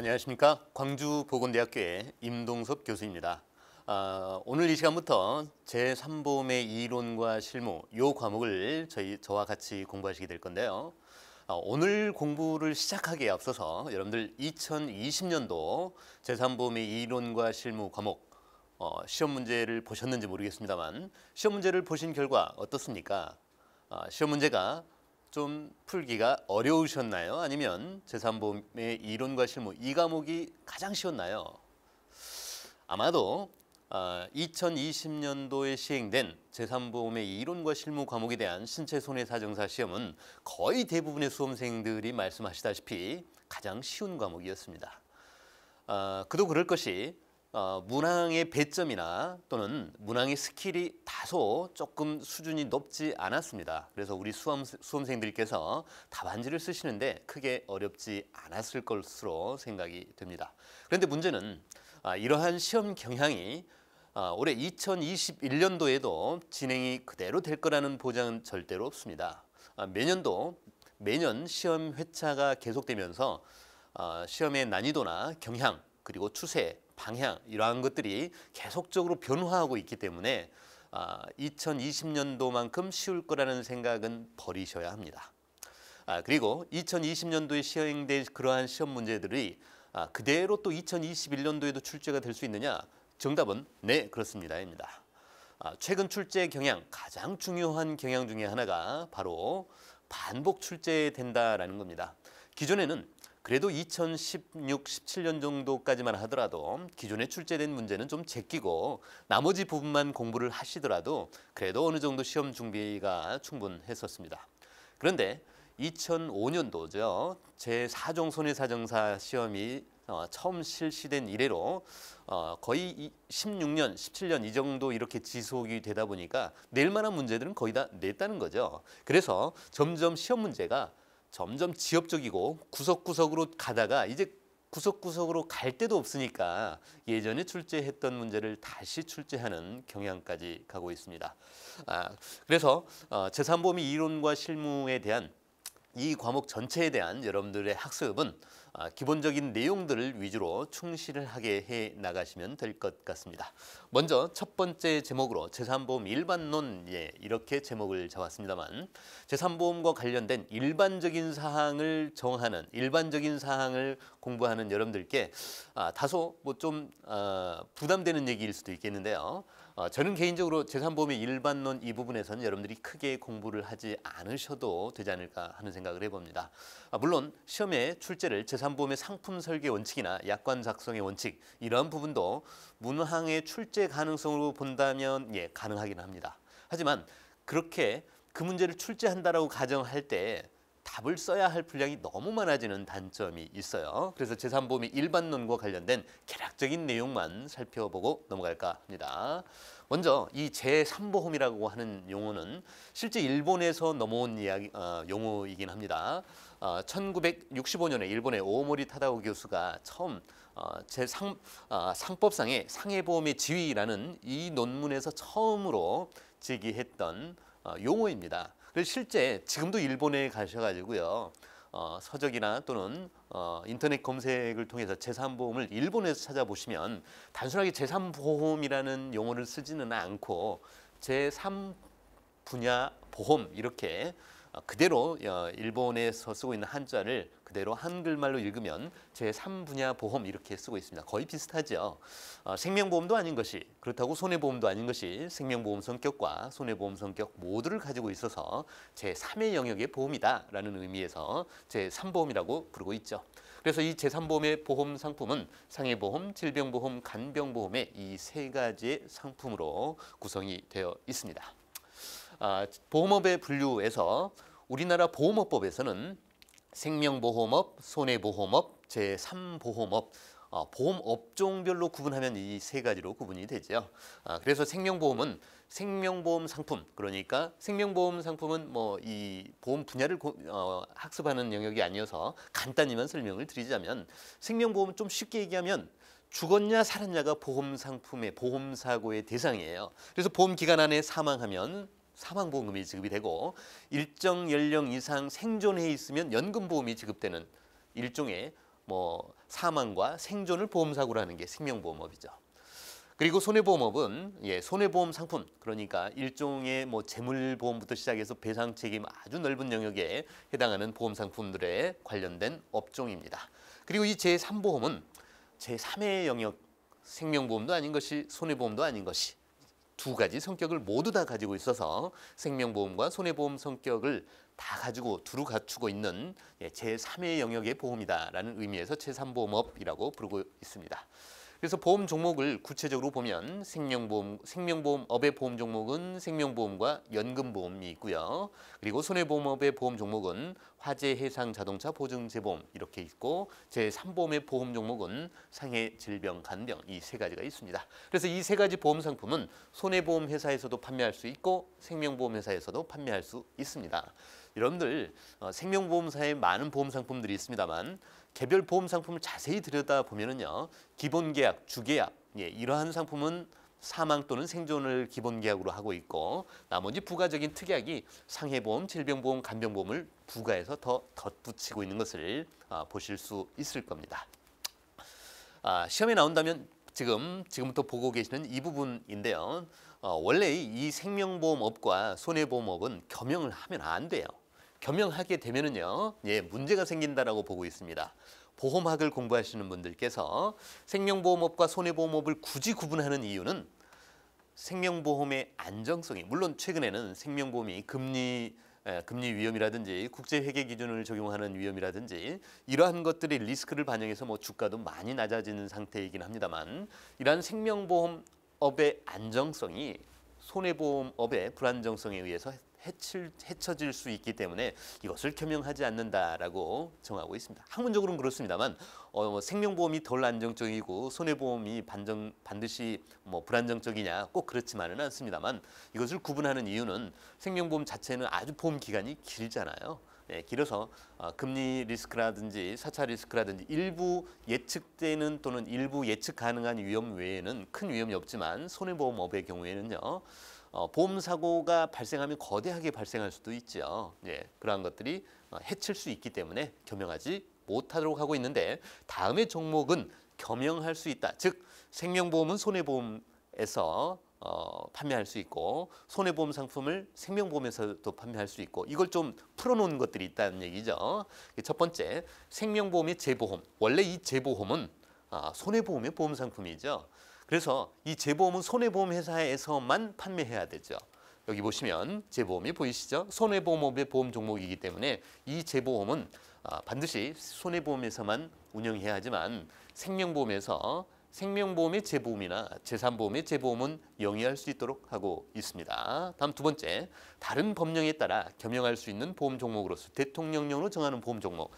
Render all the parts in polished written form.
안녕하십니까. 광주보건대학교의 임동섭 교수입니다. 오늘 이 시간부터 제3보험의 이론과 실무 이 과목을 저와 같이 공부하시게 될 건데요. 오늘 공부를 시작하기에 앞서서 여러분들 2020년도 제3보험의 이론과 실무 과목 시험 문제를 보셨는지 모르겠습니다만 시험 문제를 보신 결과 어떻습니까? 시험 문제가 좀 풀기가 어려우셨나요? 아니면 제3보험의 이론과 실무 이 과목이 가장 쉬웠나요? 아마도 2020년도에 시행된 제3보험의 이론과 실무 과목에 대한 신체손해사정사 시험은 거의 대부분의 수험생들이 말씀하시다시피 가장 쉬운 과목이었습니다. 그도 그럴 것이 문항의 배점이나 또는 문항의 스킬이 다소 조금 수준이 높지 않았습니다. 그래서 우리 수험생들께서 답안지를 쓰시는데 크게 어렵지 않았을 것으로 생각이 됩니다. 그런데 문제는 이러한 시험 경향이 올해 2021년도에도 진행이 그대로 될 거라는 보장은 절대로 없습니다. 매년 시험 회차가 계속되면서 시험의 난이도나 경향 그리고 추세, 방향 이러한 것들이 계속적으로 변화하고 있기 때문에 2020년도만큼 쉬울 거라는 생각은 버리셔야 합니다. 그리고 2020년도에 시행된 그러한 시험 문제들이 그대로 또 2021년도에도 출제가 될 수 있느냐? 정답은 네, 그렇습니다입니다. 최근 출제 경향, 가장 중요한 경향 중에 하나가 바로 반복 출제된다라는 겁니다. 기존에는 그래도 2016, 17년 정도까지만 하더라도 기존에 출제된 문제는 좀 제끼고 나머지 부분만 공부를 하시더라도 그래도 어느 정도 시험 준비가 충분했었습니다. 그런데 2005년도죠. 제4종 손해사정사 시험이 처음 실시된 이래로 거의 16년, 17년 이 정도 이렇게 지속이 되다 보니까 낼 만한 문제들은 거의 다 냈다는 거죠. 그래서 점점 시험 문제가 점점 지엽적이고 구석구석으로 가다가 이제 구석구석으로 갈 데도 없으니까 예전에 출제했던 문제를 다시 출제하는 경향까지 가고 있습니다. 그래서 제3보험의 이론과 실무에 대한 이 과목 전체에 대한 여러분들의 학습은 기본적인 내용들을 위주로 충실을 하게 해 나가시면 될 것 같습니다. 먼저 첫 번째 제목으로 제3보험 일반론 이렇게 제목을 잡았습니다만 제3보험과 관련된 일반적인 사항을 정하는 일반적인 사항을 공부하는 여러분들께 다소 좀 부담되는 얘기일 수도 있겠는데요. 저는 개인적으로 제3보험의 일반론 이 부분에서는 여러분들이 크게 공부를 하지 않으셔도 되지 않을까 하는 생각을 해봅니다. 물론 시험에 출제를 제3보험의 상품 설계 원칙이나 약관 작성의 원칙 이러한 부분도 문항의 출제 가능성으로 본다면 가능하긴 합니다. 하지만 그렇게 그 문제를 출제한다라고 가정할 때 답을 써야 할 분량이 너무 많아지는 단점이 있어요. 그래서 제3보험의 일반론과 관련된 개략적인 내용만 살펴보고 넘어갈까 합니다. 먼저 이 제3보험이라고 하는 용어는 실제 일본에서 넘어온 용어이긴 합니다. 1965년에 일본의 오모리 타다오 교수가 처음 상법상의 상해보험의 지위라는 이 논문에서 처음으로 제기했던 용어입니다. 그래서 실제 지금도 일본에 가셔가지고요. 서적이나 또는 인터넷 검색을 통해서 제3보험을 일본에서 찾아보시면 단순하게 제3보험이라는 용어를 쓰지는 않고 제3 분야 보험 이렇게 그대로 일본에서 쓰고 있는 한자를 그대로 한글말로 읽으면 제3분야 보험 이렇게 쓰고 있습니다. 거의 비슷하죠. 생명보험도 아닌 것이 그렇다고 손해보험도 아닌 것이 생명보험 성격과 손해보험 성격 모두를 가지고 있어서 제3의 영역의 보험이다라는 의미에서 제3보험이라고 부르고 있죠. 그래서 이 제3보험의 보험 상품은 상해보험, 질병보험, 간병보험의 이 세 가지의 상품으로 구성이 되어 있습니다. 보험업의 분류에서 우리나라 보험업법에서는 생명보험업, 손해보험업, 제3보험업, 보험업종별로 구분하면 이 세 가지로 구분이 되죠. 그래서 생명보험은 생명보험 상품, 그러니까 생명보험 상품은 이 보험 분야를 학습하는 영역이 아니어서 간단히만 설명을 드리자면 생명보험은 좀 쉽게 얘기하면 죽었냐 살았냐가 보험 상품의 보험 사고의 대상이에요. 그래서 보험 기간 안에 사망하면 사망보험금이 지급이 되고 일정 연령 이상 생존해 있으면 연금보험이 지급되는 일종의 뭐 사망과 생존을 보험사고로 하는 게 생명보험업이죠. 그리고 손해보험업은 손해보험 상품, 그러니까 일종의 뭐 재물보험부터 시작해서 배상 책임 아주 넓은 영역에 해당하는 보험 상품들에 관련된 업종입니다. 그리고 이 제3보험은 제3의 영역, 생명보험도 아닌 것이 손해보험도 아닌 것이 두 가지 성격을 모두 다 가지고 있어서 생명보험과 손해보험 성격을 다 가지고 두루 갖추고 있는 제3의 영역의 보험이다라는 의미에서 제3보험업이라고 부르고 있습니다. 그래서 보험 종목을 구체적으로 보면 생명보험업의 보험 종목은 생명보험과 연금보험이 있고요. 그리고 손해보험업의 보험 종목은 화재, 해상, 자동차, 보증, 재보험 이렇게 있고 제3보험의 보험 종목은 상해, 질병, 간병 이 세 가지가 있습니다. 그래서 이 세 가지 보험 상품은 손해보험 회사에서도 판매할 수 있고 생명보험 회사에서도 판매할 수 있습니다. 여러분들 생명보험사에 많은 보험 상품들이 있습니다만 개별 보험 상품을 자세히 들여다보면요. 기본계약, 주계약 이러한 상품은 사망 또는 생존을 기본계약으로 하고 있고 나머지 부가적인 특약이 상해보험, 질병보험, 간병보험을 부가해서 더 덧붙이고 있는 것을 보실 수 있을 겁니다. 시험에 나온다면 지금부터 보고 계시는 이 부분인데요. 원래 이 생명보험업과 손해보험업은 겸용을 하면 안 돼요. 겸용하게 되면은요, 문제가 생긴다라고 보고 있습니다. 보험학을 공부하시는 분들께서 생명보험업과 손해보험업을 굳이 구분하는 이유는 생명보험의 안정성이, 물론 최근에는 생명보험이 금리 위험이라든지 국제회계 기준을 적용하는 위험이라든지 이러한 것들이 리스크를 반영해서 뭐 주가도 많이 낮아지는 상태이긴 합니다만 이러한 생명보험업의 안정성이 손해보험업의 불안정성에 의해서 해쳐질 수 있기 때문에 이것을 겸용하지 않는다라고 정하고 있습니다. 학문적으로는 그렇습니다만 생명보험이 덜 안정적이고 손해보험이 반드시 뭐 불안정적이냐 꼭 그렇지만은 않습니다만 이것을 구분하는 이유는 생명보험 자체는 아주 보험 기간이 길잖아요. 길어서 금리 리스크라든지 사차 리스크라든지 일부 예측되는 또는 일부 예측 가능한 위험 외에는 큰 위험이 없지만 손해보험업의 경우에는요. 보험 사고가 발생하면 거대하게 발생할 수도 있죠. 그러한 것들이 해칠 수 있기 때문에 겸용하지 못하도록 하고 있는데 다음의 종목은 겸용할 수 있다. 즉 생명보험은 손해보험에서 판매할 수 있고 손해보험 상품을 생명보험에서도 판매할 수 있고 이걸 좀 풀어놓은 것들이 있다는 얘기죠. 첫 번째, 생명보험의 재보험. 원래 이 재보험은 손해보험의 보험 상품이죠. 그래서 이 재보험은 손해보험 회사에서만 판매해야 되죠. 여기 보시면 재보험이 보이시죠? 손해보험업의 보험 종목이기 때문에 이 재보험은 반드시 손해보험에서만 운영해야 하지만 생명보험의 재보험이나 제3보험의 재보험은 영위할 수 있도록 하고 있습니다. 다음 두 번째, 다른 법령에 따라 겸용할 수 있는 보험 종목으로서 대통령령으로 정하는 보험 종목.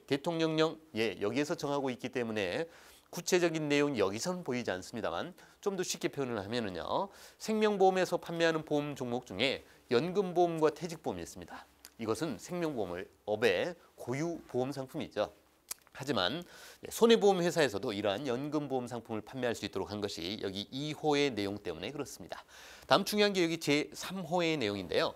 대통령령 여기에서 정하고 있기 때문에 구체적인 내용이 여기선 보이지 않습니다만 좀 더 쉽게 표현을 하면은요. 생명보험에서 판매하는 보험 종목 중에 연금보험과 퇴직보험이 있습니다. 이것은 생명보험업의 고유 보험 상품이죠. 하지만 손해보험 회사에서도 이러한 연금보험 상품을 판매할 수 있도록 한 것이 여기 2호의 내용 때문에 그렇습니다. 다음 중요한 게 여기 제3호의 내용인데요.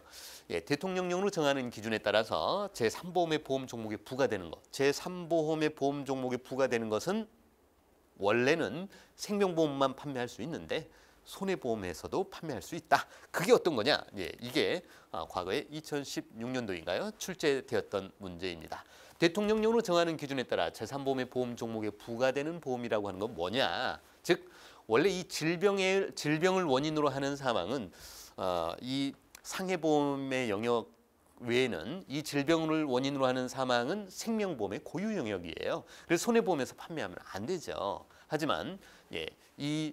대통령령으로 정하는 기준에 따라서 제3보험의 보험 종목에 부과되는 것, 제3보험의 보험 종목에 부과되는 것은 원래는 생명보험만 판매할 수 있는데 손해보험에서도 판매할 수 있다. 그게 어떤 거냐? 이게 과거에 2016년도인가요? 출제되었던 문제입니다. 대통령령으로 정하는 기준에 따라 제3보험의 보험 종목에 부과되는 보험이라고 하는 건 뭐냐? 즉 원래 이 질병을 원인으로 하는 사망은 이 상해보험의 영역 외에는 이 질병을 원인으로 하는 사망은 생명보험의 고유 영역이에요. 그래서 손해보험에서 판매하면 안 되죠. 하지만 이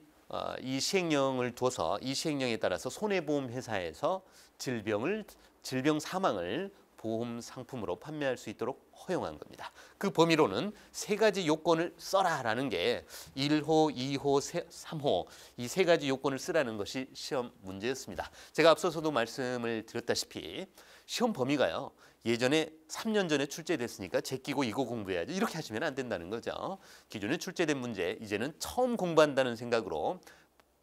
시행령을 둬서 이 시행령에 따라서 손해보험 회사에서 질병 사망을 보험 상품으로 판매할 수 있도록 허용한 겁니다. 그 범위로는 세 가지 요건을 써라라는 게 1호, 2호, 3호 이 세 가지 요건을 쓰라는 것이 시험 문제였습니다. 제가 앞서서도 말씀을 드렸다시피 시험 범위가요. 예전에 3년 전에 출제됐으니까 제끼고 이거 공부해야지 이렇게 하시면 안 된다는 거죠. 기존에 출제된 문제 이제는 처음 공부한다는 생각으로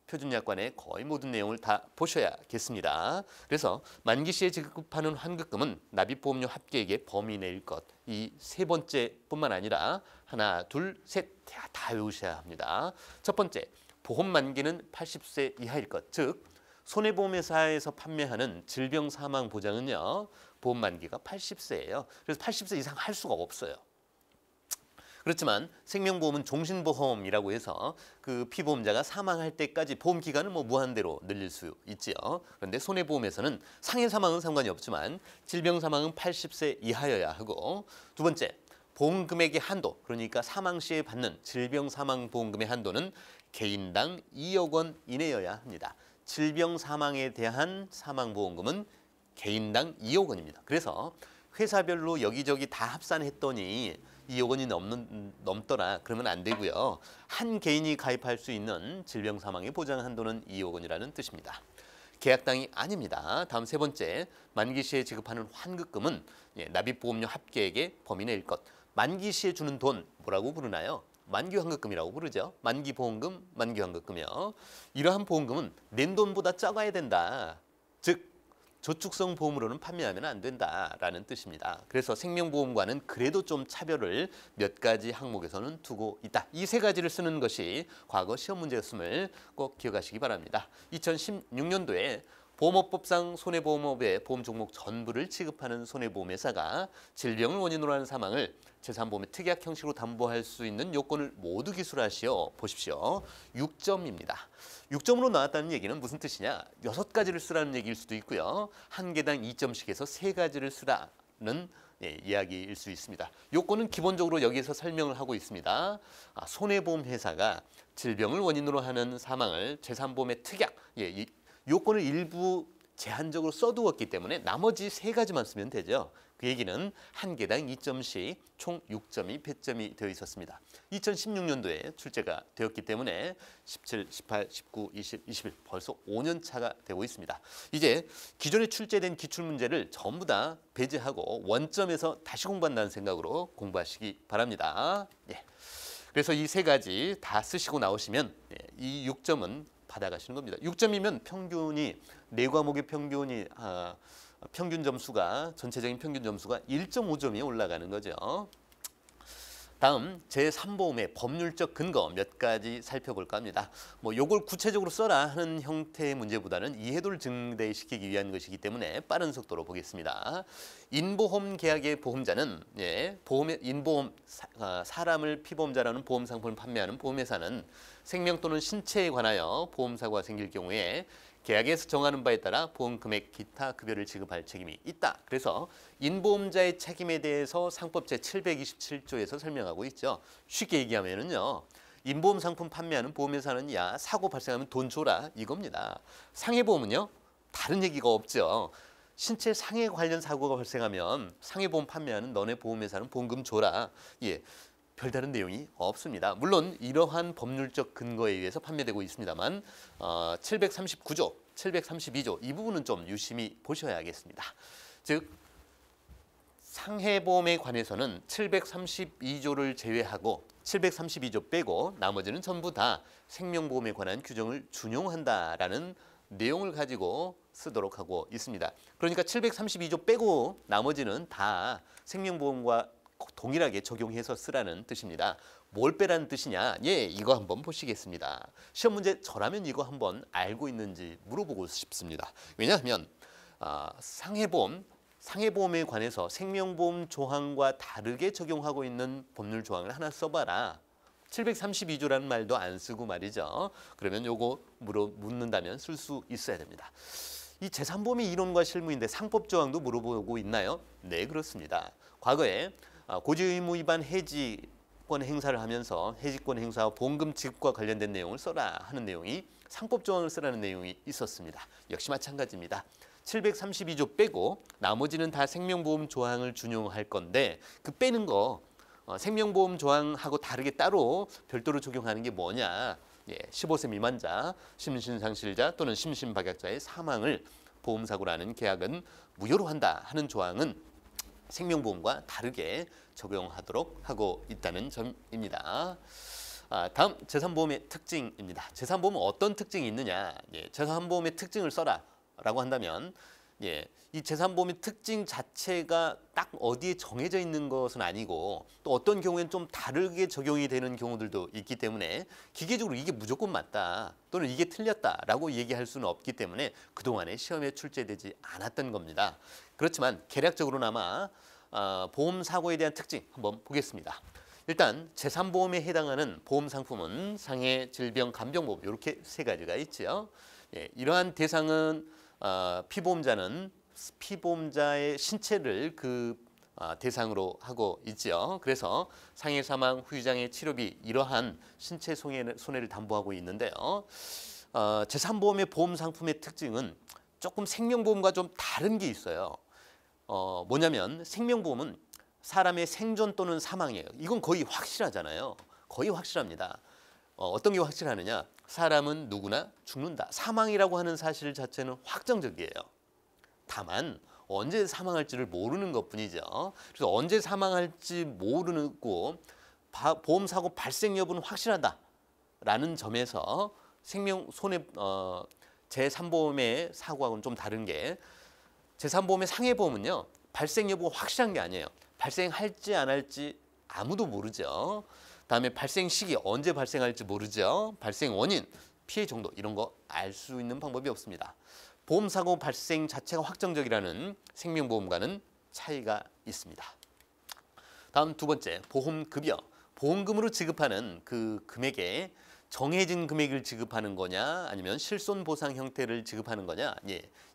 표준약관의 거의 모든 내용을 다 보셔야겠습니다. 그래서 만기 시에 지급하는 환급금은 납입보험료 합계액의 범위 내일 것. 이 세 번째뿐만 아니라 하나, 둘, 셋 다 외우셔야 합니다. 첫 번째, 보험 만기는 80세 이하일 것. 즉 손해보험회사에서 판매하는 질병 사망 보장은요. 보험 만기가 80세예요. 그래서 80세 이상 할 수가 없어요. 그렇지만 생명보험은 종신보험이라고 해서 그 피보험자가 사망할 때까지 보험 기간은 무한대로 늘릴 수 있지요. 그런데 손해보험에서는 상해 사망은 상관이 없지만 질병 사망은 80세 이하여야 하고, 두 번째, 보험 금액의 한도, 그러니까 사망 시에 받는 질병 사망 보험금의 한도는 개인당 2억 원 이내여야 합니다. 질병 사망에 대한 사망보험금은 개인당 2억 원입니다. 그래서 회사별로 여기저기 다 합산했더니 2억 원이 넘더라 그러면 안 되고요. 한 개인이 가입할 수 있는 질병 사망의 보장 한도는 2억 원이라는 뜻입니다. 계약당이 아닙니다. 다음 세 번째, 만기 시에 지급하는 환급금은 납입보험료 합계액의 범위 내일 것. 만기 시에 주는 돈 뭐라고 부르나요? 만기 환급금이라고 부르죠. 만기 보험금, 만기 환급금이요. 이러한 보험금은 낸 돈보다 적어야 된다. 즉 저축성 보험으로는 판매하면 안 된다라는 뜻입니다. 그래서 생명보험과는 그래도 좀 차별을 몇 가지 항목에서는 두고 있다. 이 세 가지를 쓰는 것이 과거 시험 문제였음을 꼭 기억하시기 바랍니다. 2016년도에 보험업법상 손해보험업의 보험 종목 전부를 취급하는 손해보험회사가 질병을 원인으로 하는 사망을 재산보험의 특약 형식으로 담보할 수 있는 요건을 모두 기술하시오. 보십시오. 6점입니다. 6점으로 나왔다는 얘기는 무슨 뜻이냐? 6가지를 쓰라는 얘기일 수도 있고요. 한 개당 2점씩 해서 3가지를 쓰라는 이야기일 수 있습니다. 요건은 기본적으로 여기에서 설명을 하고 있습니다. 손해보험회사가 질병을 원인으로 하는 사망을 재산보험의 특약, 이 요건을 일부 제한적으로 써두었기 때문에 나머지 3가지만 쓰면 되죠. 그 얘기는 한 개당 2점씩 총 6점이 배점이 되어 있었습니다. 2016년도에 출제가 되었기 때문에 17, 18, 19, 20, 21 벌써 5년 차가 되고 있습니다. 이제 기존에 출제된 기출문제를 전부 다 배제하고 원점에서 다시 공부한다는 생각으로 공부하시기 바랍니다. 그래서 이 3가지 다 쓰시고 나오시면 이 6점은 받아가시는 겁니다. 6점이면 평균이 4과목의 평균 점수가 전체적인 평균 점수가 1.5점이 올라가는 거죠. 다음 제3보험의 법률적 근거 몇 가지 살펴볼까 합니다. 요걸 구체적으로 써라 하는 형태의 문제보다는 이해도를 증대시키기 위한 것이기 때문에 빠른 속도로 보겠습니다. 인보험 계약의 보험자는 인보험 사람을 피보험자라는 보험 상품을 판매하는 보험회사는 생명 또는 신체에 관하여 보험사고가 생길 경우에 계약에서 정하는 바에 따라 보험 금액 기타 급여를 지급할 책임이 있다. 그래서 인보험자의 책임에 대해서 상법 제727조에서 설명하고 있죠. 쉽게 얘기하면은요. 인보험 상품 판매하는 보험회사는 야 사고 발생하면 돈 줘라 이겁니다. 상해보험은요. 다른 얘기가 없죠. 신체 상해 관련 사고가 발생하면 상해보험 판매하는 너네 보험회사는 보험금 줘라. 별다른 내용이 없습니다. 물론 이러한 법률적 근거에 의해서 판매되고 있습니다만 739조, 732조 이 부분은 좀 유심히 보셔야겠습니다. 즉 상해보험에 관해서는 732조를 제외하고 732조 빼고 나머지는 전부 다 생명보험에 관한 규정을 준용한다라는 내용을 가지고 쓰도록 하고 있습니다. 그러니까 732조 빼고 나머지는 다 생명보험과 동일하게 적용해서 쓰라는 뜻입니다. 뭘 빼라는 뜻이냐? 이거 한번 보시겠습니다. 시험 문제 저라면 이거 한번 알고 있는지 물어보고 싶습니다. 왜냐하면 상해보험에 관해서 생명보험 조항과 다르게 적용하고 있는 법률 조항을 하나 써봐라. 732조라는 말도 안 쓰고 말이죠. 그러면 요거 묻는다면 쓸 수 있어야 됩니다. 이 제3보험의 이론과 실무인데 상법 조항도 물어보고 있나요? 네, 그렇습니다. 과거에 고지의무 위반 해지권 행사를 하면서 해지권 행사와 보험금 지급과 관련된 내용을 써라 하는 내용이 상법 조항을 쓰라는 내용이 있었습니다. 역시 마찬가지입니다. 732조 빼고 나머지는 다 생명보험 조항을 준용할 건데 그 빼는 거 생명보험 조항하고 다르게 따로 별도로 적용하는 게 뭐냐? 15세 미만자, 심신상실자 또는 심신박약자의 사망을 보험사고라는 계약은 무효로 한다 하는 조항은 생명보험과 다르게 적용하도록 하고 있다는 점입니다. 다음 재산보험의 특징입니다. 재산보험은 어떤 특징이 있느냐? 예, 재산보험의 특징을 써라라고 한다면 이 재산보험의 특징 자체가 딱 어디에 정해져 있는 것은 아니고 또 어떤 경우에는 좀 다르게 적용이 되는 경우들도 있기 때문에 기계적으로 이게 무조건 맞다 또는 이게 틀렸다라고 얘기할 수는 없기 때문에 그동안에 시험에 출제되지 않았던 겁니다. 그렇지만 개략적으로나마 보험 사고에 대한 특징 한번 보겠습니다. 일단 재산보험에 해당하는 보험 상품은 상해, 질병, 간병보험 이렇게 세 가지가 있죠. 이러한 대상은 피보험자는 피보험자의 신체를 대상으로 하고 있죠. 그래서 상해, 사망, 후유장애, 치료비 이러한 신체 손해를 담보하고 있는데요. 재산보험의 보험 상품의 특징은 조금 생명보험과 좀 다른 게 있어요. 뭐냐면 생명보험은 사람의 생존 또는 사망이에요. 이건 거의 확실하잖아요. 거의 확실합니다. 어떤 게 확실하느냐? 사람은 누구나 죽는다. 사망이라고 하는 사실 자체는 확정적이에요. 다만 언제 사망할지를 모르는 것뿐이죠. 그래서 언제 사망할지 모르고 보험 사고 발생 여부는 확실하다라는 점에서 생명 손해 제3보험의 사고하고는 좀 다른 게 제3보험의 상해보험은요. 발생 여부가 확실한 게 아니에요. 발생할지 안 할지 아무도 모르죠. 다음에 발생 시기 언제 발생할지 모르죠. 발생 원인, 피해 정도 이런 거 알 수 있는 방법이 없습니다. 보험사고 발생 자체가 확정적이라는 생명보험과는 차이가 있습니다. 다음 두 번째, 보험급여. 보험금으로 지급하는 그 금액에 정해진 금액을 지급하는 거냐 아니면 실손보상 형태를 지급하는 거냐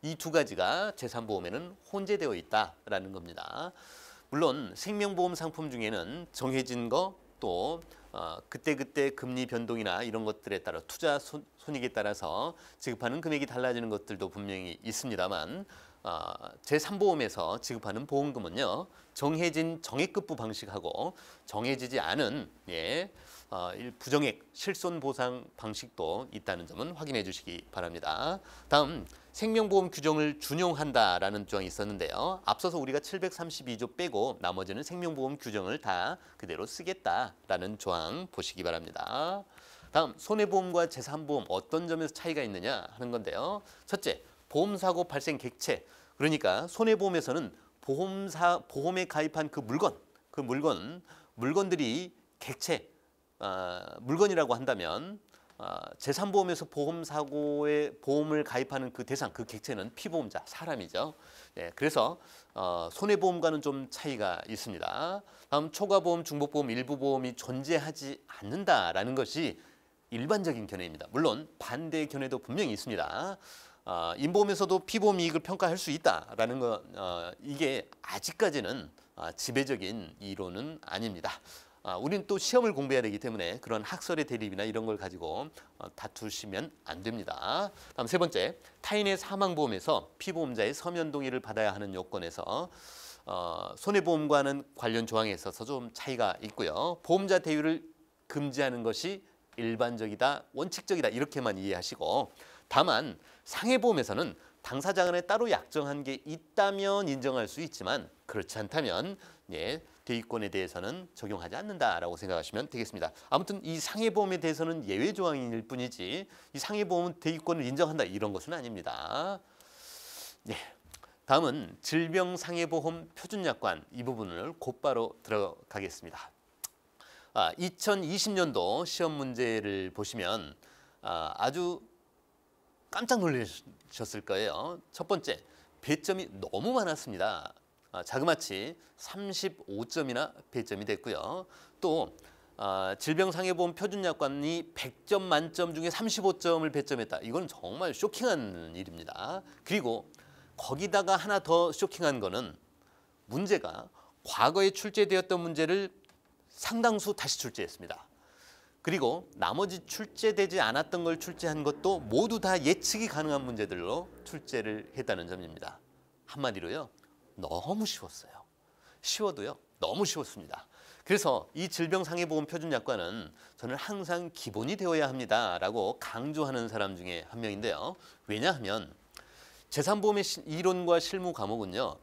이 두 가지가 재산보험에는 혼재되어 있다라는 겁니다. 물론 생명보험 상품 중에는 정해진 거 또 그때그때 금리 변동이나 이런 것들에 따라 투자 손익에 따라서 지급하는 금액이 달라지는 것들도 분명히 있습니다만 제3보험에서 지급하는 보험금은요. 정해진 정액급부 방식하고 정해지지 않은 부정액 실손보상 방식도 있다는 점은 확인해 주시기 바랍니다. 다음 생명보험 규정을 준용한다라는 조항이 있었는데요. 앞서서 우리가 732조 빼고 나머지는 생명보험 규정을 다 그대로 쓰겠다라는 조항 보시기 바랍니다. 다음 손해보험과 재산보험 어떤 점에서 차이가 있느냐 하는 건데요. 첫째, 보험사고 발생 객체. 그러니까 손해보험에서는 보험에 가입한 물건들이 객체, 물건이라고 한다면 제3보험에서 보험사고에 보험을 가입하는 그 대상, 그 객체는 피보험자, 사람이죠. 그래서 손해보험과는 좀 차이가 있습니다. 다음 초과보험, 중복보험, 일부보험이 존재하지 않는다라는 것이 일반적인 견해입니다. 물론 반대의 견해도 분명히 있습니다. 인보험에서도 피보험 이익을 평가할 수 있다라는 거 이게 아직까지는 지배적인 이론은 아닙니다. 우리는 또 시험을 공부해야 되기 때문에 그런 학설의 대립이나 이런 걸 가지고 다투시면 안 됩니다. 다음 세 번째, 타인의 사망보험에서 피보험자의 서면 동의를 받아야 하는 요건에서 손해보험과는 관련 조항에 있어서 좀 차이가 있고요. 보험자 대유를 금지하는 것이 일반적이다, 원칙적이다 이렇게만 이해하시고 다만 상해보험에서는 당사자 간에 따로 약정한 게 있다면 인정할 수 있지만 그렇지 않다면 대위권에 대해서는 적용하지 않는다라고 생각하시면 되겠습니다. 아무튼 이 상해보험에 대해서는 예외 조항일 뿐이지 이 상해보험은 대위권을 인정한다 이런 것은 아닙니다. 다음은 질병상해보험 표준약관 이 부분을 곧바로 들어가겠습니다. 2020년도 시험 문제를 보시면 아주 깜짝 놀라셨을 거예요. 첫 번째, 배점이 너무 많았습니다. 자그마치 35점이나 배점이 됐고요. 또 질병상해보험 표준약관이 100점 만점 중에 35점을 배점했다. 이건 정말 쇼킹한 일입니다. 그리고 거기다가 하나 더 쇼킹한 거는 문제가 과거에 출제되었던 문제를 상당수 다시 출제했습니다. 그리고 나머지 출제되지 않았던 걸 출제한 것도 모두 다 예측이 가능한 문제들로 출제를 했다는 점입니다. 한마디로요. 너무 쉬웠어요. 쉬워도요. 너무 쉬웠습니다. 그래서 이 질병상해보험 표준약관은 저는 항상 기본이 되어야 합니다라고 강조하는 사람 중에 한 명인데요. 왜냐하면 재산보험의 이론과 실무 과목은요.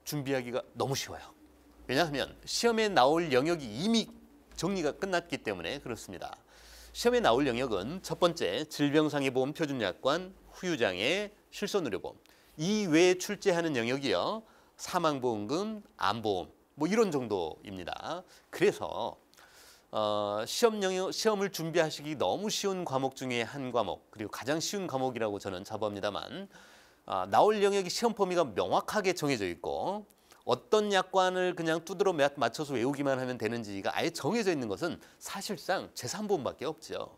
준비하기가 너무 쉬워요. 왜냐하면 시험에 나올 영역이 이미 정리가 끝났기 때문에 그렇습니다. 시험에 나올 영역은 첫 번째 질병상해보험 표준약관, 후유장애, 실손의료보험. 이 외에 출제하는 영역이요. 사망보험금, 암보험 뭐 이런 정도입니다. 그래서 시험을 준비하시기 너무 쉬운 과목 중에 한 과목, 그리고 가장 쉬운 과목이라고 저는 자부합니다만 나올 영역이 시험 범위가 명확하게 정해져 있고 어떤 약관을 그냥 두드러 맞춰서 외우기만 하면 되는지가 아예 정해져 있는 것은 사실상 제3보험밖에 없죠.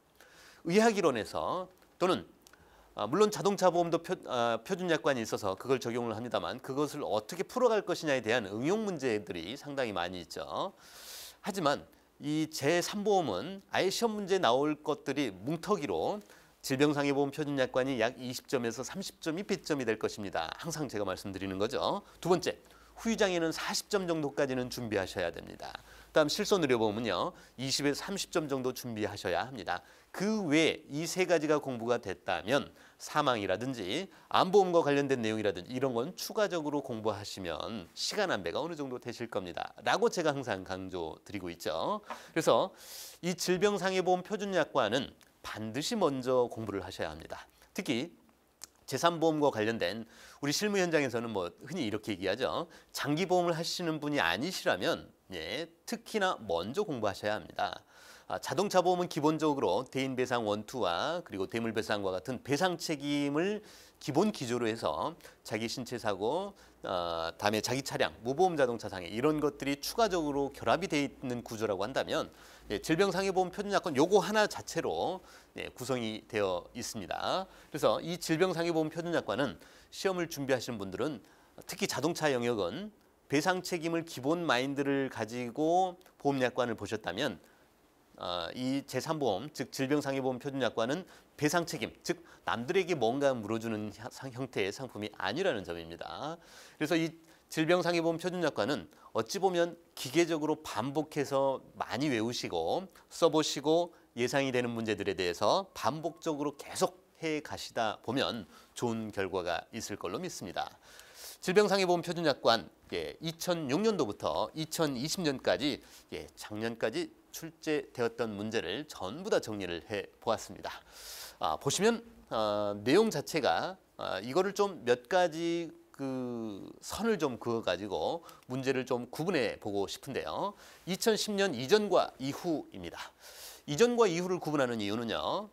의학이론에서 또는 물론 자동차 보험도 표준 약관이 있어서 그걸 적용을 합니다만 그것을 어떻게 풀어갈 것이냐에 대한 응용 문제들이 상당히 많이 있죠. 하지만 이 제3보험은 아예 시험 문제에 나올 것들이 뭉터기로 질병상해보험 표준약관이 약 20점에서 30점이 배점이 될 것입니다. 항상 제가 말씀드리는 거죠. 두 번째, 후유장애는 40점 정도까지는 준비하셔야 됩니다. 다음 실손의료보험은요. 20에서 30점 정도 준비하셔야 합니다. 그 외에 이 세 가지가 공부가 됐다면 사망이라든지 암보험과 관련된 내용이라든지 이런 건 추가적으로 공부하시면 시간 안배가 어느 정도 되실 겁니다. 라고 제가 항상 강조드리고 있죠. 그래서 이 질병상해보험 표준약관은 반드시 먼저 공부를 하셔야 합니다. 특히 제3보험과 관련된 우리 실무 현장에서는 뭐 흔히 이렇게 얘기하죠. 장기보험을 하시는 분이 아니시라면 특히나 먼저 공부하셔야 합니다. 자동차 보험은 기본적으로 대인배상 원투와 그리고 대물배상과 같은 배상 책임을 기본 기조로 해서 자기 신체 사고, 다음에 자기 차량, 무보험 자동차 상해 이런 것들이 추가적으로 결합이 되어 있는 구조라고 한다면 질병상해보험 표준약관 요거 하나 자체로 구성이 되어 있습니다. 그래서 이 질병상해보험 표준약관은 시험을 준비하시는 분들은 특히 자동차 영역은 배상 책임을 기본 마인드를 가지고 보험약관을 보셨다면 이 제3보험, 즉 질병상해보험 표준약관은 배상 책임, 즉 남들에게 뭔가 물어주는 형태의 상품이 아니라는 점입니다. 그래서 이 질병상해보험 표준약관은 어찌 보면 기계적으로 반복해서 많이 외우시고 써보시고 예상이 되는 문제들에 대해서 반복적으로 계속 해 가시다 보면 좋은 결과가 있을 걸로 믿습니다. 질병상해보험 표준약관 2006년도부터 2020년까지 작년까지 출제되었던 문제를 전부 다 정리를 해 보았습니다. 보시면 내용 자체가 이거를 좀 몇 가지 그 선을 좀 그어 가지고 문제를 좀 구분해 보고 싶은데요. 2010년 이전과 이후입니다. 이전과 이후를 구분하는 이유는요.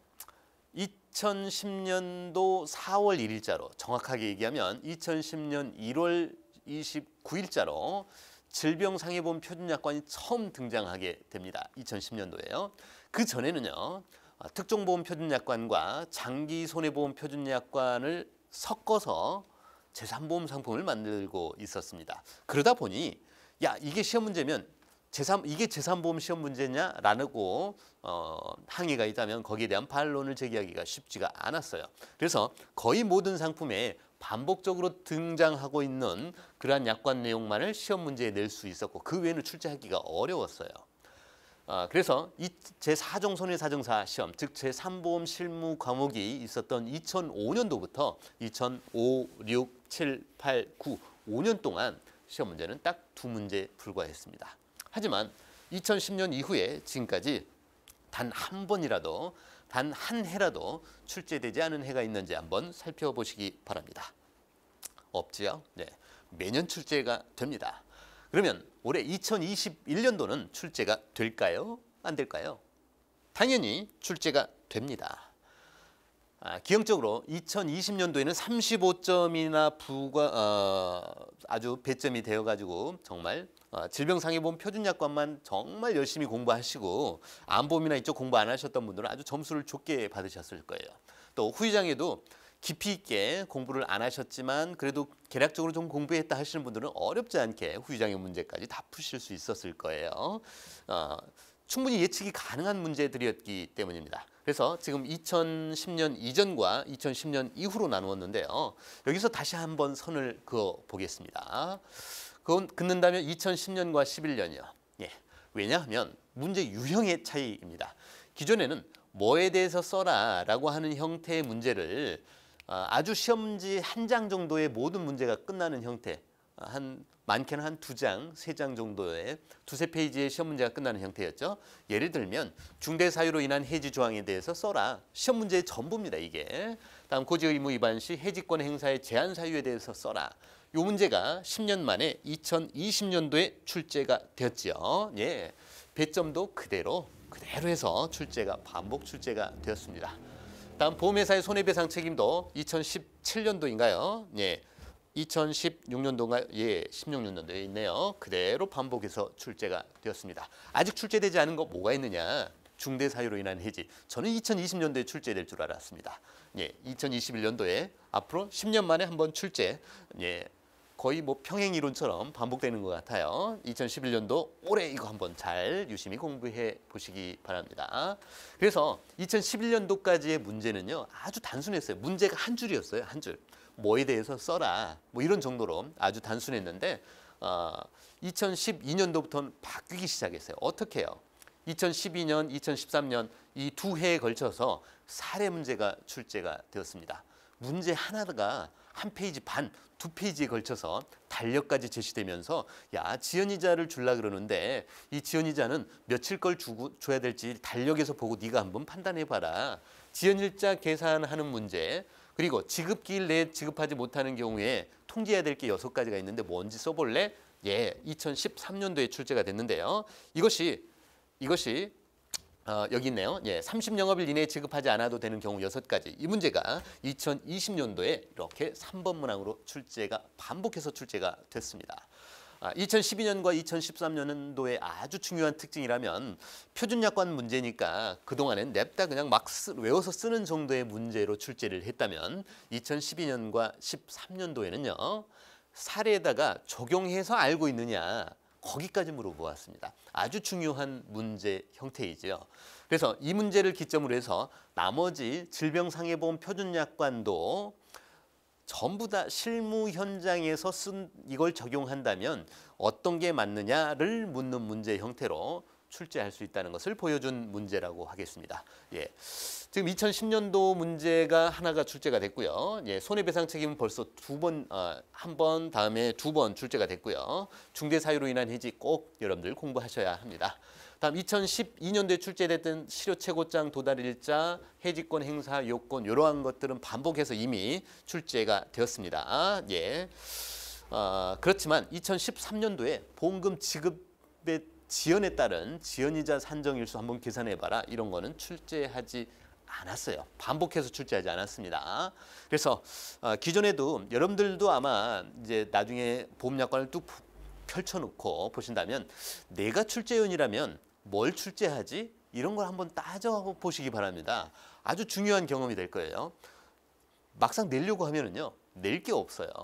2010년도 4월 1일자로 정확하게 얘기하면 2010년 1월 29일자로 질병상해보험 표준약관이 처음 등장하게 됩니다. 2010년도에요. 그 전에는요. 특종보험 표준약관과 장기손해보험 표준약관을 섞어서 제3보험 상품을 만들고 있었습니다. 그러다 보니 야 이게 시험 문제면 이게 제3보험 시험 문제냐라고 항의가 있다면 거기에 대한 반론을 제기하기가 쉽지가 않았어요. 그래서 거의 모든 상품에 반복적으로 등장하고 있는 그러한 약관 내용만을 시험 문제에 낼 수 있었고 그 외에는 출제하기가 어려웠어요. 그래서 이 제4종 손해사정사 시험, 즉 제3보험 실무 과목이 있었던 2005년도부터 2005, 6, 7, 8, 9, 5년 동안 시험 문제는 딱 2문제에 불과했습니다. 하지만 2010년 이후에 지금까지 단 한 번이라도 단 한 해라도 출제되지 않은 해가 있는지 한번 살펴보시기 바랍니다. 없지요? 네, 매년 출제가 됩니다. 그러면 올해 2021년도는 출제가 될까요? 안 될까요? 당연히 출제가 됩니다. 기형적으로 2020년도에는 35점이나 아주 배점이 되어가지고 정말 질병상해보험 표준약관만 정말 열심히 공부하시고 암보험이나 이쪽 공부 안 하셨던 분들은 아주 점수를 좋게 받으셨을 거예요. 또 후유장애도 깊이 있게 공부를 안 하셨지만 그래도 계략적으로 좀 공부했다 하시는 분들은 어렵지 않게 후유장애 문제까지 다 푸실 수 있었을 거예요. 충분히 예측이 가능한 문제들이었기 때문입니다. 그래서 지금 2010년 이전과 2010년 이후로 나누었는데요. 여기서 다시 한번 선을 그어 보겠습니다. 그건 긋는다면 2010년과 11년이요. 왜냐하면 문제 유형의 차이입니다. 기존에는 뭐에 대해서 써라라고 하는 형태의 문제를 아주 시험지 한 장 정도의 모든 문제가 끝나는 형태, 많게는 한 2장, 3장 정도의 2~3페이지의 시험 문제가 끝나는 형태였죠. 예를 들면 중대 사유로 인한 해지 조항에 대해서 써라. 시험 문제의 전부입니다, 이게. 다음 고지 의무 위반 시 해지권 행사의 제한 사유에 대해서 써라. 이 문제가 10년 만에 2020년도에 출제가 되었지요. 예. 배점도 그대로 해서 반복 출제가 되었습니다. 다음 보험회사의 손해배상 책임도 2017년도인가요? 예. 2016년도인가요? 예, 16년도에 있네요. 그대로 반복해서 출제가 되었습니다. 아직 출제되지 않은 거 뭐가 있느냐? 중대 사유로 인한 해지. 저는 2020년도에 출제될 줄 알았습니다. 예, 2021년도에 앞으로 10년 만에 한번 출제. 예, 거의 뭐 평행 이론처럼 반복되는 것 같아요. 2011년도 올해 이거 한번 잘 유심히 공부해 보시기 바랍니다. 그래서 2011년도까지의 문제는요, 아주 단순했어요. 문제가 한 줄이었어요, 한 줄. 뭐에 대해서 써라. 뭐 이런 정도로 아주 단순했는데 2012년도부터는 바뀌기 시작했어요. 어떻게 해요? 2012년, 2013년 이 2해에 걸쳐서 사례 문제가 출제가 되었습니다. 문제 하나가 한 페이지 반, 2페이지에 걸쳐서 달력까지 제시되면서 야, 지연이자를 주려 그러는데 이 지연이자는 며칠 걸 줘야 될지 달력에서 보고 네가 한번 판단해봐라. 지연일자 계산하는 문제, 그리고 지급기일 내에 지급하지 못하는 경우에 통지해야 될 게 6가지가 있는데 뭔지 써볼래? 예, 2013년도에 출제가 됐는데요. 이것이 여기 있네요. 예, 30영업일 이내에 지급하지 않아도 되는 경우 6가지. 이 문제가 2020년도에 이렇게 3번 문항으로 반복해서 출제가 됐습니다. 2012년과 2013년도의 아주 중요한 특징이라면 표준약관 문제니까 그동안엔 냅다 그냥 막 외워서 쓰는 정도의 문제로 출제를 했다면 2012년과 13년도에는요. 사례에다가 적용해서 알고 있느냐 거기까지 물어보았습니다. 아주 중요한 문제 형태이지요. 그래서 이 문제를 기점으로 해서 나머지 질병상해보험 표준약관도 전부 다 실무 현장에서 이걸 적용한다면 어떤 게 맞느냐를 묻는 문제 형태로 출제할 수 있다는 것을 보여준 문제라고 하겠습니다. 예. 지금 2010년도 문제가 하나가 출제가 됐고요. 예, 손해배상 책임은 벌써 한 번 다음에 2번 출제가 됐고요. 중대 사유로 인한 해지 꼭 여러분들 공부하셔야 합니다. 다음 2012년도에 출제됐던 실효 최고장 도달일자, 해지권 행사 요건 이러한 것들은 반복해서 이미 출제가 되었습니다. 예. 그렇지만 2013년도에 보험금 지급의 지연에 따른 지연이자 산정일수 한번 계산해봐라. 이런 거는 출제하지 않았어요. 반복해서 출제하지 않았습니다. 그래서 기존에도 여러분들도 아마 이제 나중에 보험약관을 뚝 펼쳐놓고 보신다면 내가 출제위원이라면 뭘 출제하지? 이런 걸 한번 따져보시기 바랍니다. 아주 중요한 경험이 될 거예요. 막상 내려고 하면은요, 낼 게 없어요.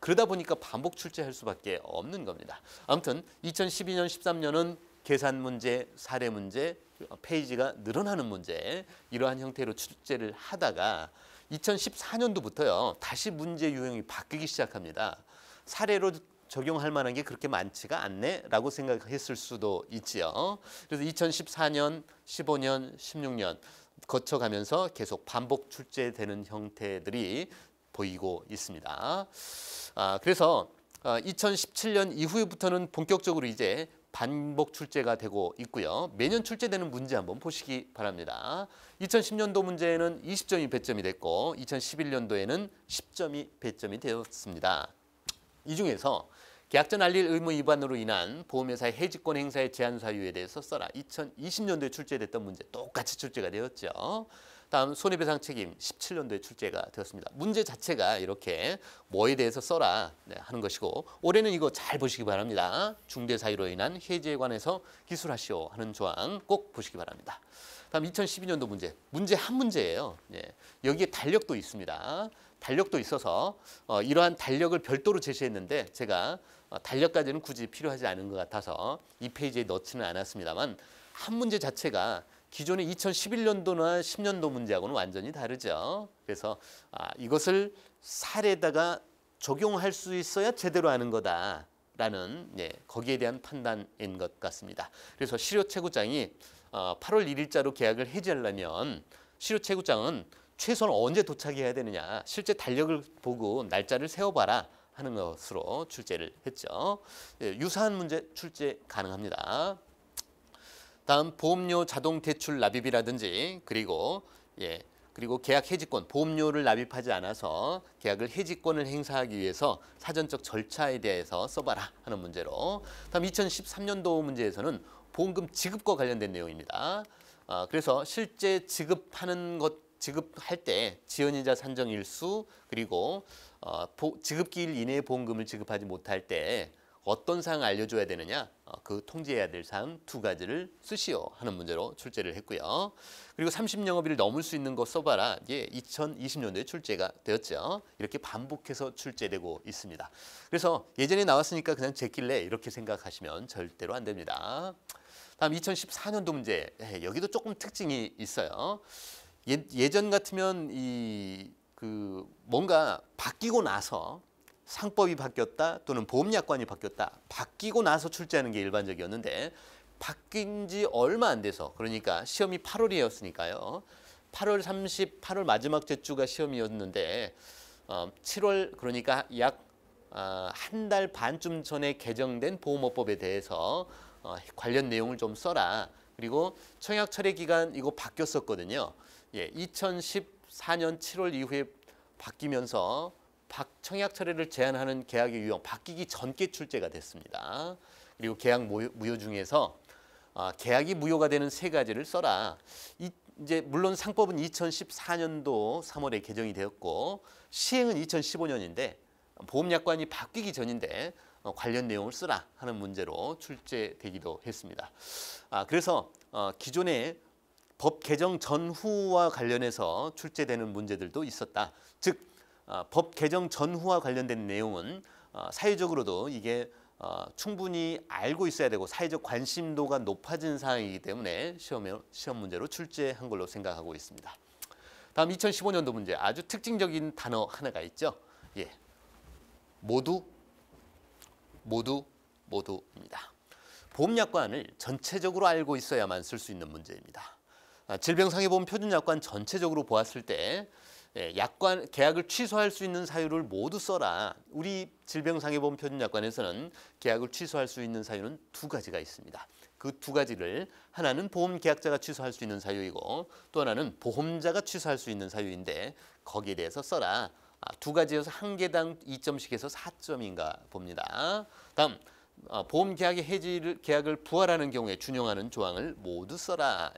그러다 보니까 반복 출제할 수밖에 없는 겁니다. 아무튼 2012년, 13년은 계산 문제, 사례 문제, 페이지가 늘어나는 문제 이러한 형태로 출제를 하다가 2014년도부터요. 다시 문제 유형이 바뀌기 시작합니다. 사례로 적용할 만한 게 그렇게 많지가 않네라고 생각했을 수도 있지요. 그래서 2014년, 15년, 16년 거쳐가면서 계속 반복 출제되는 형태들이 보이고 있습니다. 그래서 2017년 이후부터는 본격적으로 이제 반복 출제가 되고 있고요. 매년 출제되는 문제 한번 보시기 바랍니다. 2010년도 문제는 20점이 배점이 됐고 2011년도에는 10점이 배점이 되었습니다. 이 중에서 계약 전 알릴 의무 위반으로 인한 보험회사의 해지권 행사의 제한 사유에 대해서 써라. 2020년도에 출제됐던 문제 똑같이 출제가 되었죠. 다음 손해배상 책임 17년도에 출제가 되었습니다. 문제 자체가 이렇게 뭐에 대해서 써라 하는 것이고 올해는 이거 잘 보시기 바랍니다. 중대 사유로 인한 해지에 관해서 기술하시오 하는 조항 꼭 보시기 바랍니다. 다음 2012년도 문제 한 문제예요. 예. 여기에 달력도 있습니다. 달력도 있어서 이러한 달력을 별도로 제시했는데 제가 달력까지는 굳이 필요하지 않은 것 같아서 이 페이지에 넣지는 않았습니다만 한 문제 자체가 기존의 2011년도나 10년도 문제하고는 완전히 다르죠. 그래서 이것을 사례에다가 적용할 수 있어야 제대로 하는 거다라는 거기에 대한 판단인 것 같습니다. 그래서 실효 채구장이 8월 1일자로 계약을 해지하려면 실효 채구장은 최소한 언제 도착해야 되느냐. 실제 달력을 보고 날짜를 세워봐라 하는 것으로 출제를 했죠. 예, 유사한 문제 출제 가능합니다. 다음 보험료 자동 대출 납입이라든지 그리고 계약 해지권, 보험료를 납입하지 않아서 계약을 해지권을 행사하기 위해서 사전적 절차에 대해서 써봐라 하는 문제로. 다음 2013년도 문제에서는 보험금 지급과 관련된 내용입니다. 그래서 실제 지급할 때 지연이자 산정 일수 그리고 지급기일 이내에 보험금을 지급하지 못할 때 어떤 사항을 알려줘야 되느냐, 그 통지해야 될 사항 두 가지를 쓰시오 하는 문제로 출제를 했고요. 그리고 30영업일을 넘을 수 있는 거 써봐라. 이게 2020년도에 출제가 되었죠. 이렇게 반복해서 출제되고 있습니다. 그래서 예전에 나왔으니까 그냥 제낄래 이렇게 생각하시면 절대로 안 됩니다. 다음 2014년도 문제, 여기도 조금 특징이 있어요. 예전 같으면 뭔가 바뀌고 나서 상법이 바뀌었다 또는 보험약관이 바뀌고 나서 출제하는 게 일반적이었는데 바뀐 지 얼마 안 돼서, 그러니까 시험이 8월이었으니까요. 8월 마지막 제주가 시험이었는데 7월, 그러니까 약 한 달 반쯤 전에 개정된 보험업법에 대해서 관련 내용을 좀 써라. 그리고 청약 철회 기간 이거 바뀌었었거든요. 2014년 7월 이후에 바뀌면서 청약 철회를 제한하는 계약의 유형 바뀌기 전께 출제가 됐습니다. 그리고 계약 무효 중에서 계약이 무효가 되는 세 가지를 써라. 이제 물론 상법은 2014년도 3월에 개정이 되었고 시행은 2015년인데 보험약관이 바뀌기 전인데 관련 내용을 쓰라 하는 문제로 출제되기도 했습니다. 그래서 기존의 법 개정 전후와 관련해서 출제되는 문제들도 있었다. 즉 법 개정 전후와 관련된 내용은 사회적으로도 이게 충분히 알고 있어야 되고 사회적 관심도가 높아진 사항이기 때문에 시험 문제로 출제한 걸로 생각하고 있습니다. 다음 2015년도 문제, 아주 특징적인 단어 하나가 있죠. 모두입니다. 보험약관을 전체적으로 알고 있어야만 쓸 수 있는 문제입니다. 질병상해보험 표준약관 전체적으로 보았을 때 계약을 취소할 수 있는 사유를 모두 써라. 우리 질병상해보험 표준약관에서는 계약을 취소할 수 있는 사유는 두 가지가 있습니다. 그 두 가지를 하나는 보험계약자가 취소할 수 있는 사유이고 또 하나는 보험자가 취소할 수 있는 사유인데 거기에 대해서 써라. 두 가지여서 한 개당 2점씩 해서 4점인가 봅니다. 다음 계약을 부활하는 경우에 준용하는 조항을 모두 써라.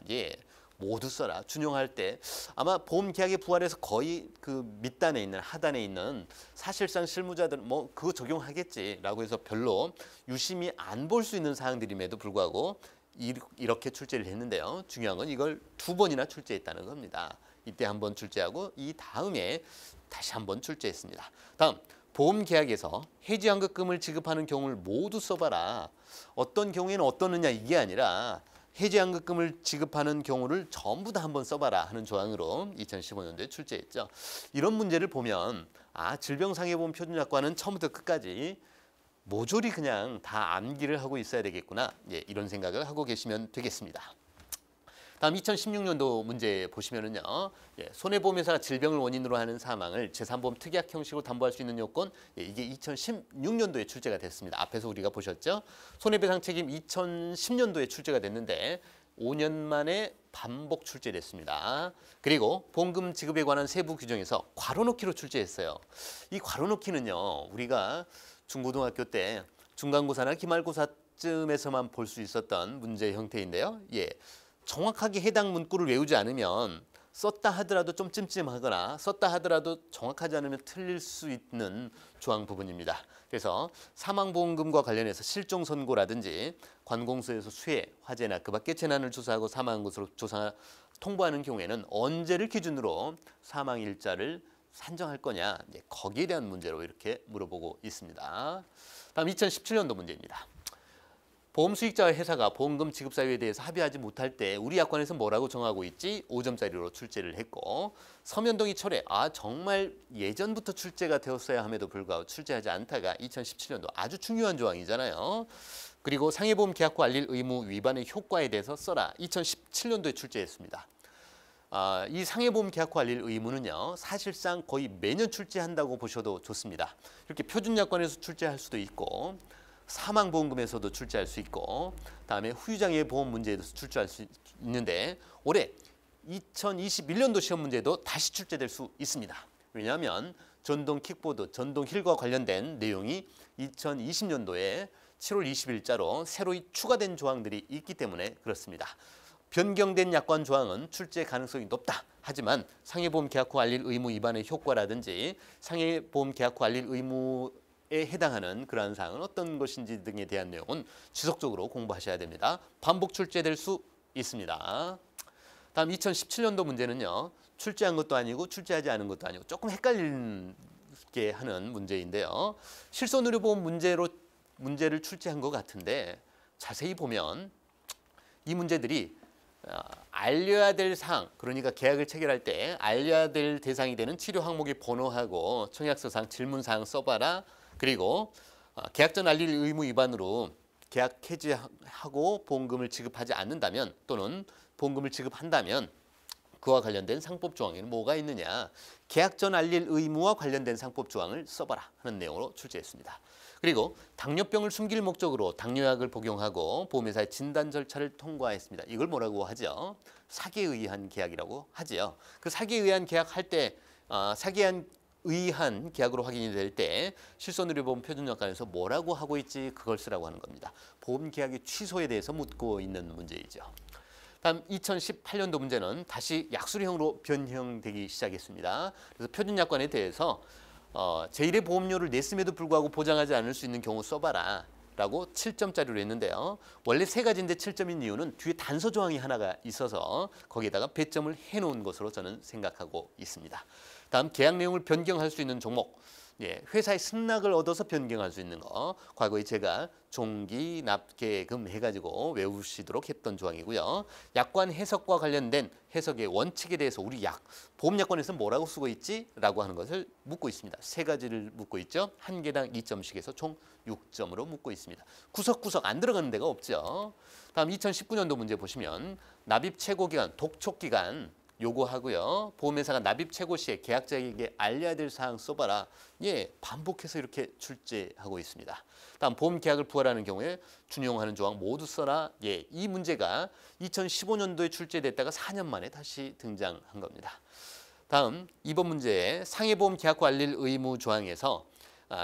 모두 써라. 준용할 때 아마 보험계약의 부활에서 거의 그 밑단에 있는 하단에 있는 사실상 실무자들 그거 적용하겠지라고 해서 별로 유심히 안 볼 수 있는 사항들임에도 불구하고 이렇게 출제를 했는데요. 중요한 건 이걸 두 번이나 출제했다는 겁니다. 이때 한 번 출제하고 이 다음에 다시 한 번 출제했습니다. 다음 보험계약에서 해지환급금을 지급하는 경우를 모두 써봐라. 어떤 경우에는 어떠느냐 이게 아니라 해지환급금을 지급하는 경우를 전부 다 한번 써봐라 하는 조항으로 2015년도에 출제했죠. 이런 문제를 보면 질병상해보험 표준약관은 처음부터 끝까지 모조리 그냥 다 암기를 하고 있어야 되겠구나. 이런 생각을 하고 계시면 되겠습니다. 다음 2016년도 문제 보시면은요. 손해보험회사가 질병을 원인으로 하는 사망을 제3보험 특약 형식으로 담보할 수 있는 요건, 이게 2016년도에 출제가 됐습니다. 앞에서 우리가 보셨죠. 손해배상 책임 2010년도에 출제가 됐는데 5년 만에 반복 출제됐습니다. 그리고 보험금 지급에 관한 세부 규정에서 괄호넣기로 출제했어요. 이 괄호넣기는요. 우리가 중고등학교 때 중간고사나 기말고사쯤에서만 볼 수 있었던 문제 형태인데요. 정확하게 해당 문구를 외우지 않으면 썼다 하더라도 좀 찜찜하거나 썼다 하더라도 정확하지 않으면 틀릴 수 있는 조항 부분입니다. 그래서 사망보험금과 관련해서 실종 선고라든지 관공서에서 수해, 화재나 그 밖의 재난을 조사하고 사망한 것으로 통보하는 경우에는 언제를 기준으로 사망일자를 산정할 거냐, 거기에 대한 문제로 이렇게 물어보고 있습니다. 다음 2017년도 문제입니다. 보험 수익자와 회사가 보험금 지급 사유에 대해서 합의하지 못할 때 우리 약관에서 뭐라고 정하고 있지? 5점짜리로 출제를 했고, 서면동의 철회, 정말 예전부터 출제가 되었어야 함에도 불구하고 출제하지 않다가 2017년도 아주 중요한 조항이잖아요. 그리고 상해보험 계약 후 알릴 의무 위반의 효과에 대해서 써라. 2017년도에 출제했습니다. 이 상해보험 계약후 알릴 의무는요, 사실상 거의 매년 출제한다고 보셔도 좋습니다. 이렇게 표준약관에서 출제할 수도 있고, 사망보험금에서도 출제할 수 있고, 다음에 후유장애 보험 문제에서 출제할 수 있는데, 올해 2021년도 시험 문제도 다시 출제될 수 있습니다. 왜냐하면 전동 킥보드, 전동 힐과 관련된 내용이 2020년도에 7월 20일자로 새로이 추가된 조항들이 있기 때문에 그렇습니다. 변경된 약관 조항은 출제 가능성이 높다. 하지만 상해보험 계약 후 알릴 의무 위반의 효과라든지 상해보험 계약 후 알릴 의무에 해당하는 그러한 사항은 어떤 것인지 등에 대한 내용은 지속적으로 공부하셔야 됩니다. 반복 출제될 수 있습니다. 다음 2017년도 문제는요. 출제한 것도 아니고 출제하지 않은 것도 아니고 조금 헷갈리게 하는 문제인데요. 실손의료보험 문제를 출제한 것 같은데 자세히 보면 이 문제들이 알려야 될 사항, 그러니까 계약을 체결할 때 알려야 될 대상이 되는 치료 항목의 번호하고 청약서상 질문사항 써봐라. 그리고 계약 전 알릴 의무 위반으로 계약 해지하고 보험금을 지급하지 않는다면 또는 보험금을 지급한다면 그와 관련된 상법 조항에는 뭐가 있느냐. 계약 전 알릴 의무와 관련된 상법 조항을 써봐라 하는 내용으로 출제했습니다. 그리고 당뇨병을 숨길 목적으로 당뇨약을 복용하고 보험회사의 진단 절차를 통과했습니다. 이걸 뭐라고 하죠? 사기에 의한 계약이라고 하지요. 그 사기에 의한 계약할 때 사기에 의한 계약으로 확인이 될 때 실손의료보험 표준약관에서 뭐라고 하고 있지 그걸 쓰라고 하는 겁니다. 보험 계약의 취소에 대해서 묻고 있는 문제이죠. 다음 2018년도 문제는 다시 약술형으로 변형되기 시작했습니다. 그래서 표준약관에 대해서 제1의 보험료를 냈음에도 불구하고 보장하지 않을 수 있는 경우 써봐라 라고 7점짜리로 했는데요. 원래 3가지인데 7점인 이유는 뒤에 단서 조항이 하나가 있어서 거기에다가 배점을 해놓은 것으로 저는 생각하고 있습니다. 다음 계약 내용을 변경할 수 있는 종목. 회사의 승낙을 얻어서 변경할 수 있는 거. 과거에 제가 종기, 납계금 해가지고 외우시도록 했던 조항이고요. 약관 해석과 관련된 해석의 원칙에 대해서 우리 보험약관에서 뭐라고 쓰고 있지? 라고 하는 것을 묻고 있습니다. 3가지를 묻고 있죠. 한 개당 2점씩 해서 총 6점으로 묻고 있습니다. 구석구석 안 들어가는 데가 없죠. 다음 2019년도 문제 보시면 납입 최고기간, 독촉기간 요구하고요. 보험회사가 납입 최고 시에 계약자에게 알려야 될 사항 써봐라. 반복해서 이렇게 출제하고 있습니다. 다음 보험 계약을 부활하는 경우에 준용하는 조항 모두 써라. 이 문제가 2015년도에 출제됐다가 4년 만에 다시 등장한 겁니다. 다음 2번 문제 상해보험 계약 후 알릴 의무 조항에서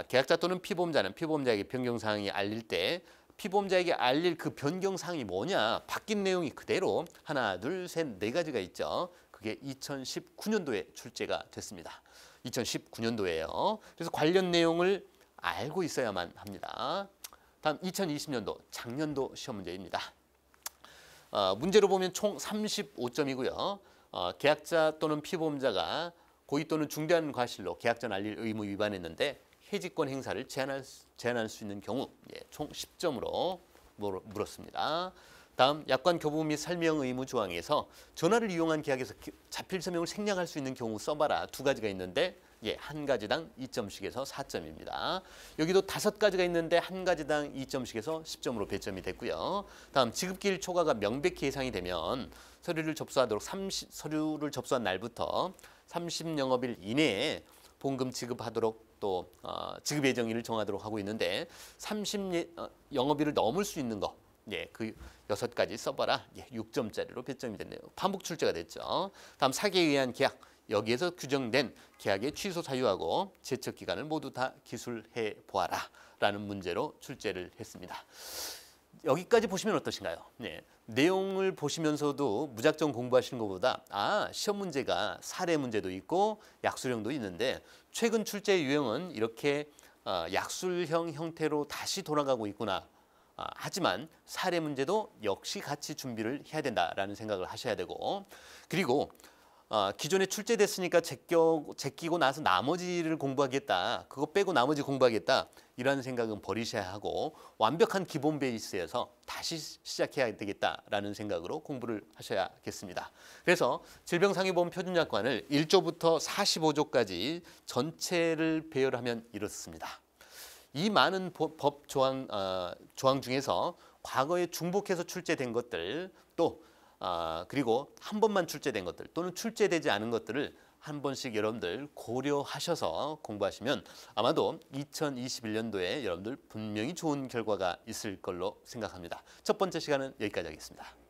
계약자 또는 피보험자는 피보험자에게 변경사항이 알릴 때 피보험자에게 알릴 그 변경사항이 뭐냐. 바뀐 내용이 그대로 하나, 둘, 셋, 4가지가 있죠. 그게 2019년도에 출제가 됐습니다. 2019년도에요. 그래서 관련 내용을 알고 있어야만 합니다. 다음 2020년도 작년도 시험 문제입니다. 문제로 보면 총 35점이고요. 계약자 또는 피보험자가 고의 또는 중대한 과실로 계약 전 알릴 의무 위반했는데 해지권 행사를 제한할 수 있는 경우 총 10점으로 물었습니다. 다음 약관 교부 및 설명 의무 조항에서 전화를 이용한 계약에서 자필 서명을 생략할 수 있는 경우 써봐라. 2가지가 있는데 한 가지당 2점씩 해서 4점입니다. 여기도 5가지가 있는데 한 가지당 2점씩 해서 10점으로 배점이 됐고요. 다음 지급기일 초과가 명백히 예상이 되면 서류를 접수한 날부터 30영업일 이내에 보험금 지급하도록 또 지급 예정일을 정하도록 하고 있는데 30영업일을 넘을 수 있는 거 그 6가지 써봐라. 6점짜리로 배점이 됐네요. 반복 출제가 됐죠. 다음 사기에 의한 계약. 여기에서 규정된 계약의 취소 사유하고 제척 기간을 모두 다 기술해 보아라 라는 문제로 출제를 했습니다. 여기까지 보시면 어떠신가요? 내용을 보시면서도 무작정 공부하시는 것보다 시험 문제가 사례 문제도 있고 약술형도 있는데 최근 출제 유형은 이렇게 약술형 형태로 다시 돌아가고 있구나. 하지만 사례 문제도 역시 같이 준비를 해야 된다라는 생각을 하셔야 되고 그리고 기존에 출제됐으니까 제끼고 나서 나머지를 공부하겠다. 그거 빼고 나머지 공부하겠다. 이런 생각은 버리셔야 하고 완벽한 기본 베이스에서 다시 시작해야 되겠다라는 생각으로 공부를 하셔야겠습니다. 그래서 질병상해보험 표준약관을 1조부터 45조까지 전체를 배열하면 이렇습니다. 이 많은 법 조항 중에서 과거에 중복해서 출제된 것들 또 그리고 한 번만 출제된 것들 또는 출제되지 않은 것들을 한 번씩 여러분들 고려하셔서 공부하시면 아마도 2021년도에 여러분들 분명히 좋은 결과가 있을 걸로 생각합니다. 첫 번째 시간은 여기까지 하겠습니다.